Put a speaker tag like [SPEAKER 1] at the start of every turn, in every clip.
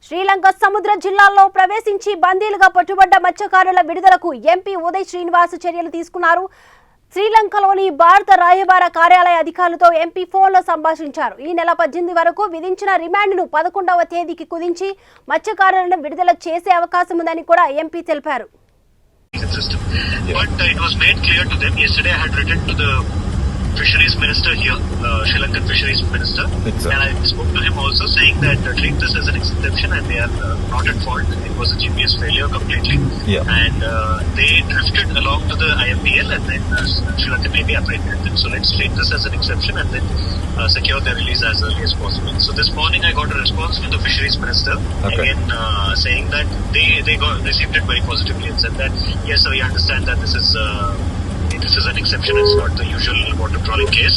[SPEAKER 1] శ్రీలంక సముద్ర జిల్లాల్లో ప్రవేశించి బందీలుగా పట్టుబడ్డ మత్స్యకారుల విడుదలకు ఎంపీ ఉదయ్ శ్రీనివాస్ చర్యలు తీసుకున్నారు. శ్రీలంకలోని భారత రాయబార కార్యాలయ అధికారులతో ఎంపీ ఫోన్లో సంభాషించారు. ఈ నెల 18 వరకు విధించిన రిమాండ్ను 11వ తేదీకి కుదించి మత్స్యకారులను విడుదల చేసే అవకాశం ఉందని కూడా ఎంపీ తెలిపారు.
[SPEAKER 2] Fisheries Minister here, Sri Lankan Fisheries Minister, exactly. And I spoke to him also saying that treat this as an exception and they are not at fault. It was a GPS failure completely, and they drifted along to the IMPL and then Sri Lanka Navy apprehended them. So let's treat this as an exception and then secure their release as early as possible. So this morning I got a response from the Fisheries Minister again saying that they received it very positively and said that yes, we understand that this is an exception, it's not the usual water trawling case,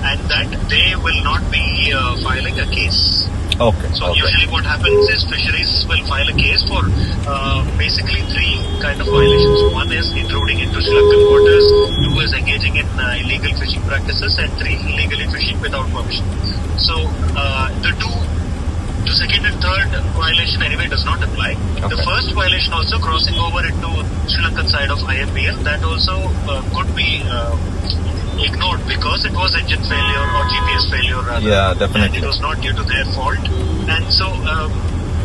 [SPEAKER 2] and that they will not be filing a case. So usually what happens is fisheries will file a case for basically 3 kind of violations. One is intruding into Sri Lankan waters, 2 is engaging in illegal fishing practices, and 3 illegally fishing without permission. So the second and third violation anyway does not apply. The first violation also, crossing over into Sri Lankan side of IMPL, that also could be ignored because it was engine failure or GPS failure rather.
[SPEAKER 3] Yeah, definitely.
[SPEAKER 2] And it was not due to their fault. And so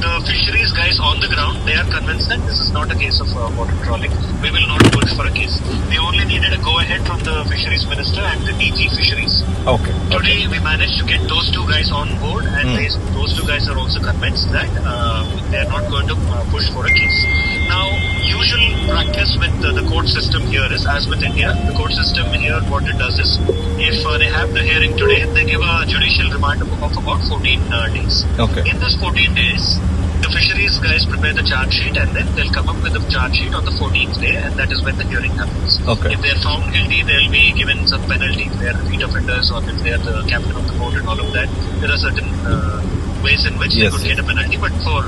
[SPEAKER 2] the fisheries guys on the ground, they are convinced that this is not a case of water trawling. We will not push for a case. They only needed a go-ahead from the fisheries minister and the DG fisheries. Today we managed to get those 2 guys on board, and those 2 guys are also convinced that they are not going to push for a case. Now, usual practice with the court system here is, as with India, the court system here, what it does is, if they have the hearing today, they give a judicial remand of about 14 days. In this 14 days, the fisheries guys prepare the charge sheet and then they'll come up with a charge sheet on the 14th day, and that is when the hearing happens. If they're found guilty, they'll be given some penalty. If they're repeat offenders or if they're the captain of the boat and all of that, there are certain ways in which they could get a penalty. But for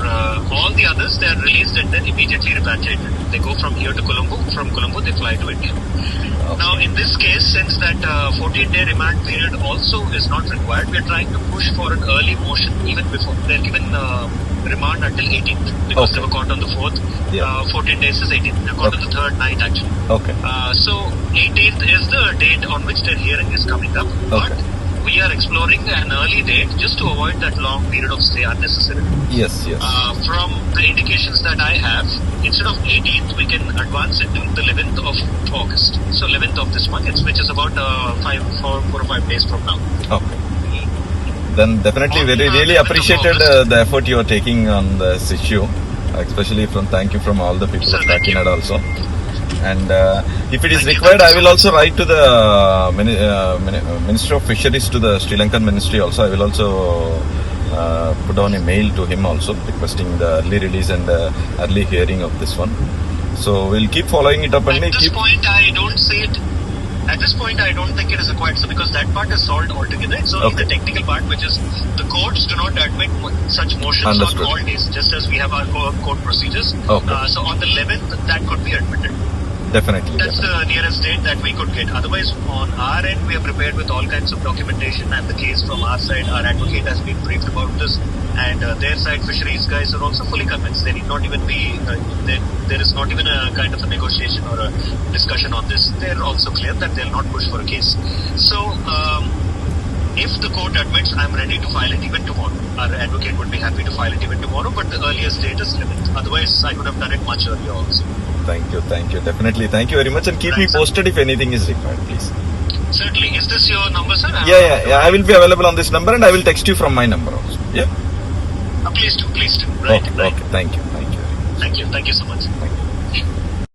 [SPEAKER 2] all the others, they are released and then immediately repatriated. They go from here to Colombo. From Colombo, they fly to India. Now, in this case, since that 14-day remand period also is not required, we are trying to push for an early motion even before. They're given remand until 18th because they were caught on the 4th. 14 days is 18th. They were caught on the 3rd night actually. So 18th is the date on which their hearing is coming up. But we are exploring an early date just to avoid that long period of stay unnecessarily. From the indications that I have, instead of 18th, we can advance it to the 11th of August. So 11th of this month, which is about 4 or 5 days from now.
[SPEAKER 3] Then definitely really appreciated the effort you are taking on this issue, especially thank you from all the people of Kakinada also. And if it is required, I will also write to the Minister of Fisheries, to the Sri Lankan Ministry also. I will also put on a mail to him also requesting the early release and the early hearing of this one. So we'll keep following it up.
[SPEAKER 2] At this point, I don't see it. At this point, I don't think it is required, so because that part is solved altogether. It's only the technical part, which is the courts do not admit such motions on all days, just as we have our court procedures. So on the 11th, that could be admitted.
[SPEAKER 3] Definitely.
[SPEAKER 2] That's the nearest date that we could get. Otherwise, on our end, we are prepared with all kinds of documentation, and the case from our side, our advocate has been briefed about this, and their side fisheries guys are also fully convinced. They need not even be, there is not even a kind of a negotiation or a discussion on this. They're also clear that they'll not push for a case. So, if the court admits, I'm ready to file it even tomorrow. Our advocate would be happy to file it even tomorrow, but the earliest date is 11th. Otherwise, I could have done it much earlier also.
[SPEAKER 3] Thank you. Definitely. Thank you very much, and keep me posted if anything is required, please.
[SPEAKER 2] Certainly. Is this your number, sir?
[SPEAKER 3] Yeah. I will be available on this number, and I will text you from my number also.
[SPEAKER 2] Please do. Right.
[SPEAKER 3] Okay. Thank you.
[SPEAKER 2] Thank you so much.
[SPEAKER 3] Thank you.